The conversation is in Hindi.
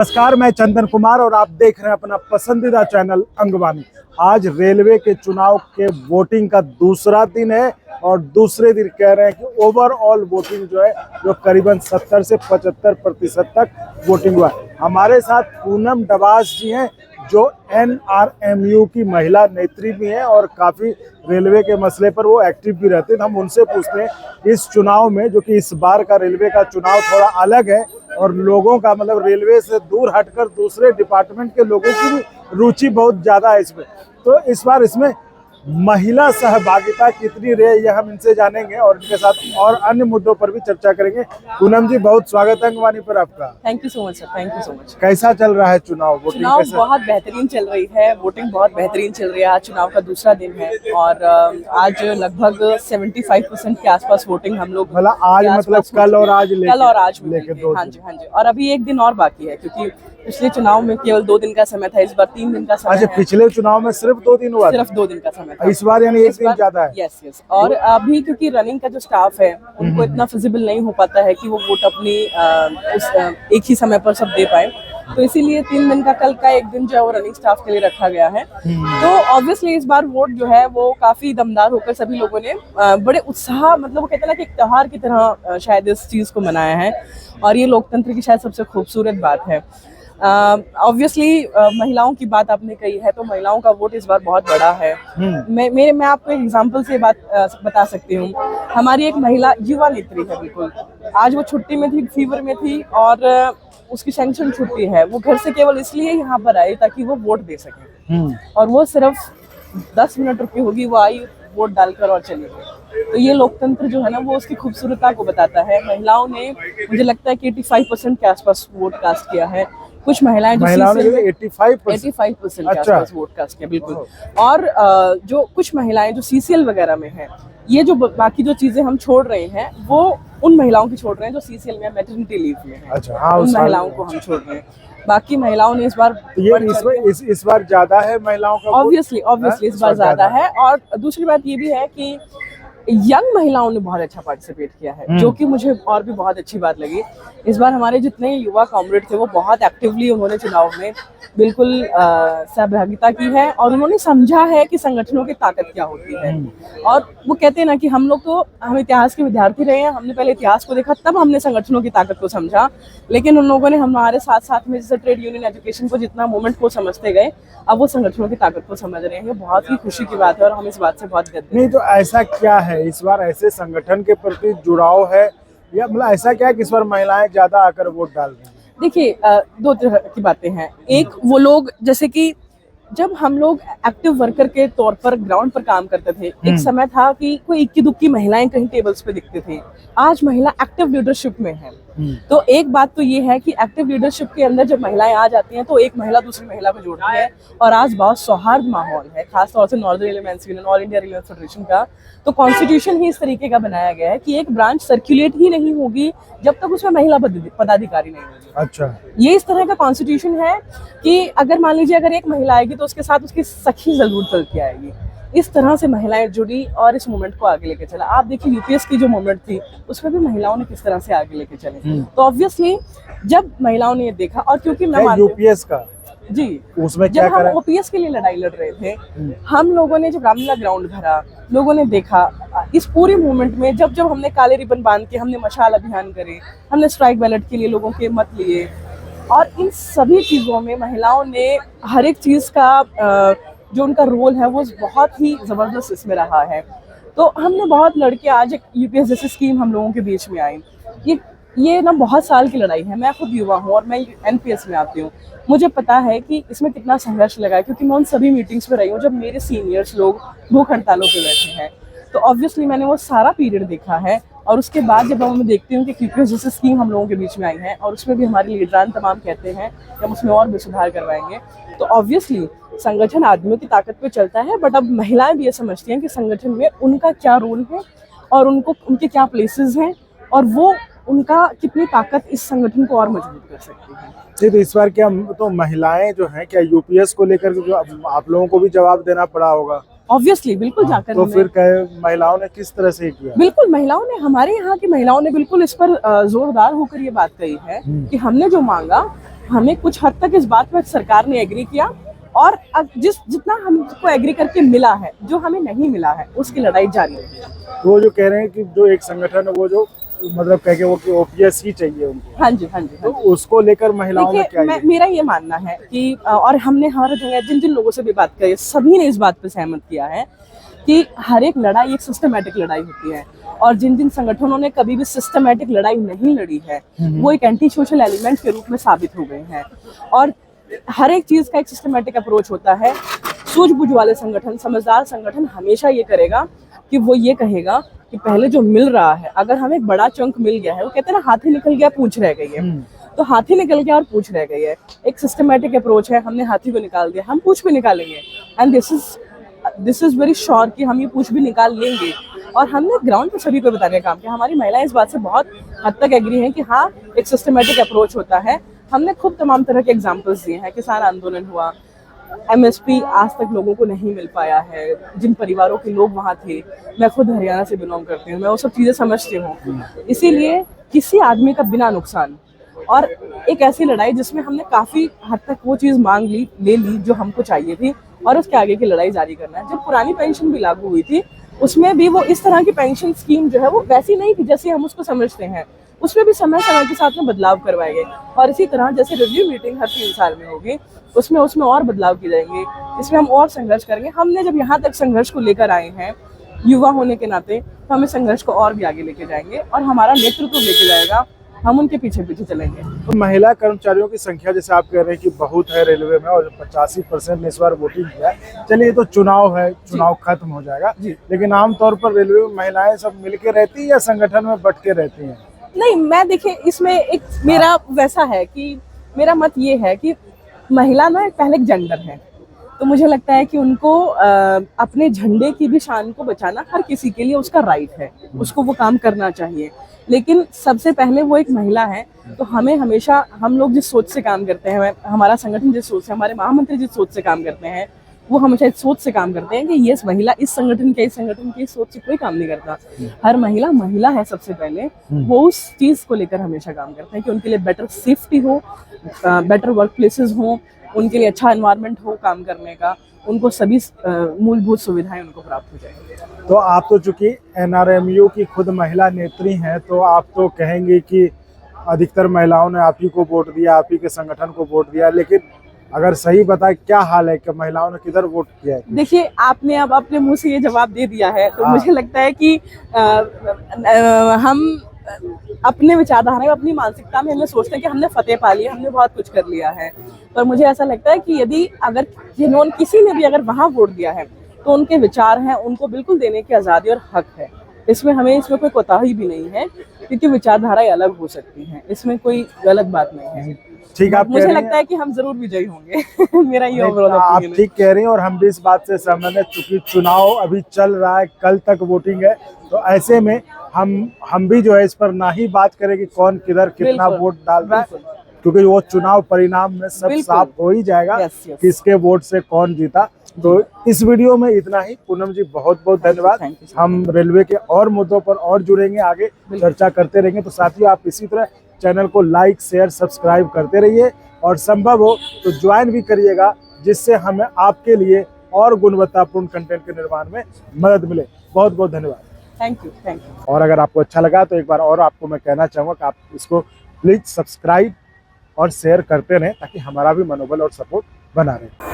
नमस्कार, मैं चंदन कुमार और आप देख रहे हैं अपना पसंदीदा चैनल अंगवानी। आज रेलवे के चुनाव के वोटिंग का दूसरा दिन है और दूसरे दिन कह रहे हैं कि ओवरऑल वोटिंग जो है जो करीबन 70 से 75% तक वोटिंग हुआ है। हमारे साथ पूनम डबास जी हैं जो NRMU की महिला नेत्री भी हैं और काफ़ी रेलवे के मसले पर वो एक्टिव भी रहते हैं। हम उनसे पूछते हैं इस चुनाव में, जो कि इस बार का रेलवे का चुनाव थोड़ा अलग है और लोगों का मतलब रेलवे से दूर हटकर दूसरे डिपार्टमेंट के लोगों की भी रुचि बहुत ज़्यादा है इसमें, तो इस बार इसमें महिला सहभागिता कितनी रही यह हम इनसे जानेंगे और इनके साथ और अन्य मुद्दों पर भी चर्चा करेंगे। पूनम जी, बहुत स्वागत है अंगवानी पर आपका। Thank you so much sir, thank you so much. कैसा चल रहा है चुनाव? वोटिंग कैसा? बहुत बेहतरीन चल रही है, वोटिंग बहुत बेहतरीन चल रही है। आज चुनाव का दूसरा दिन है और आज लगभग 75% के आसपास वोटिंग हम लोग मतलब आज मतलब कल और आज लेके हाँ जी। और अभी एक दिन और बाकी है क्योंकि पिछले चुनाव में केवल 2 दिन का समय था, इस बार 3 दिन का समय है। पिछले चुनाव में सिर्फ 2 दिन हुआ? सिर्फ 2 दिन का समय था। इस बार यानी एक दिन ज्यादा है। यस। और अभी क्योंकि रनिंग का जो स्टाफ है उनको इतना फिजिबल नहीं हो पाता है कि वो वोट अपनी एक ही समय पर सब दे पाए, तो इसीलिए 3 दिन का कल का एक दिन जो है वो रनिंग स्टाफ के लिए रखा गया है। तो ऑब्वियसली इस बार वोट जो है वो काफी दमदार होकर सभी लोगों ने बड़े उत्साह, मतलब वो कहते हैं ना कि एक त्योहार की तरह शायद इस चीज को मनाया है और ये लोकतंत्र की शायद सबसे खूबसूरत बात है। ऑब्वियसली महिलाओं की बात आपने कही है तो महिलाओं का वोट इस बार बहुत बड़ा है। मैं आपको एक एग्जांपल से बात बता सकती हूँ। हमारी एक महिला युवा नेत्री है, बिल्कुल आज वो छुट्टी में थी, फीवर में थी और उसकी सैंक्शन छुट्टी है। वो घर से केवल इसलिए यहाँ पर आई ताकि वो वोट दे सके और वो सिर्फ 10 मिनट रुकी होगी, वो आई, वोट डालकर और चली गई। तो ये लोकतंत्र जो है ना वो उसकी खूबसूरता को बताता है। महिलाओं ने मुझे लगता है कि 85% के आसपास वोट कास्ट किया है। कुछ महिलाएं जो 85% के आसपास वोट कास्ट किया, बिल्कुल। और जो कुछ महिलाएं जो CCL वगैरह में हैं, ये जो बाकी जो चीजें हम छोड़ रहे हैं वो उन महिलाओं की छोड़ रहे हैं जो CCL में मैटरनिटी लीव में है। उन महिलाओं को हम छोड़ रहे हैं। बाकी महिलाओं ने इस बार इस बार ज्यादा है महिलाओं का। ऑब्वियसली इस बार ज्यादा है। और दूसरी बात ये भी है कि यंग महिलाओं ने बहुत अच्छा पार्टिसिपेट किया है, जो कि मुझे और भी बहुत अच्छी बात लगी। इस बार हमारे जितने युवा कॉमरेड थे वो बहुत एक्टिवली उन्होंने चुनाव में बिल्कुल सहभागिता की है और उन्होंने समझा है कि संगठनों की ताकत क्या होती है। और वो कहते हैं ना कि हम इतिहास के विद्यार्थी रहे हैं, हमने पहले इतिहास को देखा तब हमने संगठनों की ताकत को समझा, लेकिन उन लोगों ने हमारे साथ साथ में जैसे ट्रेड यूनियन एजुकेशन को जितना मूवमेंट को समझते गए, अब वो संगठनों की ताकत को समझ रहे हैं। बहुत ही खुशी की बात है और हम इस बात से बहुत गर्व हैं। तो ऐसा क्या है इस बार, ऐसे संगठन के प्रति जुड़ाव है या मतलब ऐसा क्या है कि इस बार महिलाएं ज्यादा आकर वोट डाल रही हैं? देखिए, 2 तरह की बातें हैं। एक वो लोग जैसे कि जब हम लोग एक्टिव वर्कर के तौर पर ग्राउंड पर काम करते थे, एक समय था कि कोई इक्की दुक्की महिलाएं कहीं टेबल्स पे दिखते थे। आज महिला एक्टिव लीडरशिप में है। तो एक बात तो ये है कि एक्टिव लीडरशिप के अंदर जब महिलाएं आ जाती हैं तो एक महिला दूसरी महिला को जोड़ती है और आज बहुत सौहार्द माहौल है, खासतौर से northern railwaymen's union, all India railway federation का। तो कॉन्स्टिट्यूशन ही इस तरीके का बनाया गया है कि एक ब्रांच सर्कुलेट ही नहीं होगी जब तक उसमें महिला पदाधिकारी नहीं होगी। अच्छा, ये इस तरह का कॉन्स्टिट्यूशन है कि अगर मान लीजिए अगर एक महिला आएगी तो उसके साथ उसकी सखी जरूर चल के आएगी। इस तरह से महिलाएं जुड़ी और इस मूवमेंट को आगे लेके चला। आप देखिए यूपीएस की जो मूवमेंट थी उसमें भी महिलाओं ने किस तरह से आगे लेके चले। तो ऑब्वियसली जब महिलाओं ने ये देखा, और क्योंकि मैं यूपीएस का जी उसमें जब हम OPS के लिए लड़ाई लड़ रहे थे, हम लोगों ने जब रामलीला ग्राउंड भरा, लोगों ने देखा इस पूरे मूवमेंट में जब हमने काले रिबन बांध के हमने मशाल अभियान करे, हमने स्ट्राइक बैलेट के लिए लोगों के मत लिए, और इन सभी चीज़ों में महिलाओं ने हर एक चीज़ का जो उनका रोल है वो बहुत ही ज़बरदस्त इसमें रहा है। तो हमने बहुत लड़के आज एक UPS जैसी स्कीम हम लोगों के बीच में आई। ये ना बहुत साल की लड़ाई है। मैं खुद युवा हूँ और मैं NPS में आती हूँ। मुझे पता है कि इसमें कितना संघर्ष लगा है क्योंकि मैं उन सभी मीटिंग्स में रही हूँ जब मेरे सीनियर्स लोग भूख हड़तालों पे बैठे हैं। तो ऑब्वियसली मैंने वो सारा पीरियड देखा है और उसके बाद जब मैं देखती हूँ कि UPS जैसी स्कीम हम लोगों के बीच में आई है और उसमें भी हमारे लीडरान तमाम कहते हैं कि हम उसमें और भी सुधार करवाएंगे, तो ऑब्वियसली संगठन आदमियों की ताकत पे चलता है, बट अब महिलाएं भी ये समझती हैं कि संगठन में उनका क्या रोल है और उनके क्या प्लेसेस हैं और वो उनका कितनी ताकत इस संगठन को और मजबूत कर सकती है। जी, तो इस बार क्या तो महिलाएं जो हैं क्या UPS को लेकर जो आप लोगों को भी जवाब देना पड़ा होगा? ऑब्वियसली बिल्कुल जाकर तो फिर महिलाओं ने किस तरह से किया? बिल्कुल महिलाओं ने, हमारे यहाँ की महिलाओं ने बिल्कुल इस पर जोरदार होकर ये बात कही है कि हमने जो मांगा हमें कुछ हद तक इस बात पर सरकार ने एग्री किया, और जितना हमको एग्री करके मिला है, जो हमें नहीं मिला है उसकी लड़ाई जारी है। तो वो जो कह रहे हैं कि जो एक संगठन है वो जो मतलब कह के वो कि ओपीएस ही चाहिए उनको, हाँ जी, हाँ जी, तो उसको लेकर महिलाओं में क्या देखिए, मेरा ये मानना है कि और हमने हर जगह जिन जिन लोगों से भी बात करी, सभी ने इस बात पर सहमत किया है कि हर एक लड़ाई एक सिस्टमेटिक लड़ाई होती है, और जिन जिन संगठनों ने कभी भी सिस्टमेटिक लड़ाई नहीं लड़ी है वो एक एंटी सोशल एलिमेंट के रूप में साबित हो गए हैं। और हर एक चीज का एक सिस्टमेटिक अप्रोच होता है। सूझबूझ वाले संगठन, समझदार संगठन हमेशा ये करेगा कि वो ये कहेगा कि पहले जो मिल रहा है, अगर हमें एक बड़ा चंक मिल गया है, वो कहते हैं ना हाथी निकल गया पूंछ रह गई है, तो हाथी निकल गया और पूंछ रह गई है। एक सिस्टमेटिक अप्रोच है, हमने हाथी को निकाल दिया, हम पूंछ भी निकालेंगे, and this is very sure कि हम ये पूंछ भी निकाल लेंगे। और हमने ग्राउंड पर सभी को बताने का काम किया। हमारी महिलाएं इस बात से बहुत हद तक एग्री हैं कि हाँ, एक सिस्टमेटिक अप्रोच होता है। हमने खूब तमाम तरह के एग्जाम्पल्स दिए हैं। किसान आंदोलन हुआ, एमएसपी आज तक लोगों को नहीं मिल पाया है, जिन परिवारों के लोग वहाँ थे, मैं खुद हरियाणा से बिलोंग करती हूँ, मैं वो सब चीज़ें समझती हूँ। इसीलिए किसी आदमी का बिना नुकसान, और एक ऐसी लड़ाई जिसमें हमने काफ़ी हद तक वो चीज़ ले ली जो हमको चाहिए थी, और उसके आगे की लड़ाई जारी करना है। जब पुरानी पेंशन भी लागू हुई थी, उसमें भी वो इस तरह की पेंशन स्कीम जो है वो वैसी नहीं थी जैसे हम उसको समझते हैं। उसमें भी समय समय के साथ में बदलाव करवाए गए, और इसी तरह जैसे रिव्यू मीटिंग हर 3 साल में होगी, उसमें और बदलाव किए जाएंगे। इसमें हम और संघर्ष करेंगे। हमने जब यहाँ तक संघर्ष को लेकर आए हैं युवा होने के नाते, तो हमें संघर्ष को और भी आगे लेके जाएंगे, और हमारा नेतृत्व लेके जाएगा, हम उनके पीछे पीछे चलेंगे। तो महिला कर्मचारियों की संख्या जैसे आप कह रहे हैं कि बहुत है रेलवे में, और 85% ने इस बार वोटिंग किया है। चलिए, ये तो चुनाव है, चुनाव खत्म हो जाएगा, लेकिन आमतौर पर रेलवे में महिलाएं सब मिलके रहती है या संगठन में बट के रहती हैं? नहीं, मैं देखिए इसमें एक मेरा वैसा है कि मेरा मत ये है कि महिला ना पहले एक जेंडर है, तो मुझे लगता है कि उनको अपने झंडे की भी शान को बचाना हर किसी के लिए उसका राइट है, उसको वो काम करना चाहिए। लेकिन सबसे पहले वो एक महिला है, तो हमें हमेशा, हम लोग जिस सोच से काम करते हैं, हमारा संगठन जिस सोच से, हमारे महामंत्री जिस सोच से काम करते हैं, वो हमेशा इस सोच से काम करते हैं कि ये महिला इस संगठन की सोच से कोई काम नहीं करता। हर महिला है सबसे पहले, वो उस चीज को लेकर हमेशा काम करते हैं कि उनके लिए बेटर सेफ्टी हो, बेटर वर्क प्लेसेस हो, उनके लिए अच्छा एनवायरनमेंट हो काम करने का, उनको सभी मूलभूत सुविधाएं उनको प्राप्त हो जाएंगी। तो आप तो चूंकि एनआरएमयू की खुद महिला नेत्री हैं, तो आप तो कहेंगे कि अधिकतर महिलाओं ने आप ही को वोट दिया, आप ही के संगठन को वोट दिया, लेकिन अगर सही बताए क्या हाल है कि महिलाओं ने किधर वोट किया है? देखिए, आपने अब अपने मुंह से ये जवाब दे दिया है, तो मुझे लगता है कि हम अपने विचारधारा में, अपनी मानसिकता में हमें सोचते हैं कि हमने फतेह पा लिया, हमने बहुत कुछ कर लिया है। पर मुझे ऐसा लगता है कि यदि अगर किसी ने भी अगर वहाँ वोट दिया है, तो उनके विचार हैं, उनको बिल्कुल देने की आज़ादी और हक है। इसमें कोई कोताही भी नहीं है, क्योंकि विचारधाराएं अलग हो सकती हैं, इसमें कोई गलत बात नहीं है। ठीक, आप मुझे लगता है कि हम जरूर विजयी होंगे। मेरा ये ओवरऑल आप ठीक कह रही हैं, और हम भी इस बात से सहमत हैं, चूंकि चुनाव अभी चल रहा है, कल तक वोटिंग है, तो ऐसे में हम भी जो है इस पर ना ही बात करें कि कौन किधर कितना वोट डाल रहा है, क्योंकि वो चुनाव परिणाम में सब साफ हो ही जाएगा किसके वोट से कौन जीता। तो इस वीडियो में इतना ही। पूनम जी, बहुत बहुत धन्यवाद। हम रेलवे के और मुद्दों पर और जुड़ेंगे, आगे चर्चा करते रहेंगे। तो साथियों, आप इसी तरह चैनल को लाइक, शेयर, सब्सक्राइब करते रहिए, और संभव हो तो ज्वाइन भी करिएगा, जिससे हमें आपके लिए और गुणवत्तापूर्ण कंटेंट के निर्माण में मदद मिले। बहुत बहुत धन्यवाद। Thank you. और अगर आपको अच्छा लगा तो एक बार और आपको मैं कहना चाहूँगा कि आप इसको प्लीज सब्सक्राइब और शेयर करते रहें, ताकि हमारा भी मनोबल और सपोर्ट बना रहे।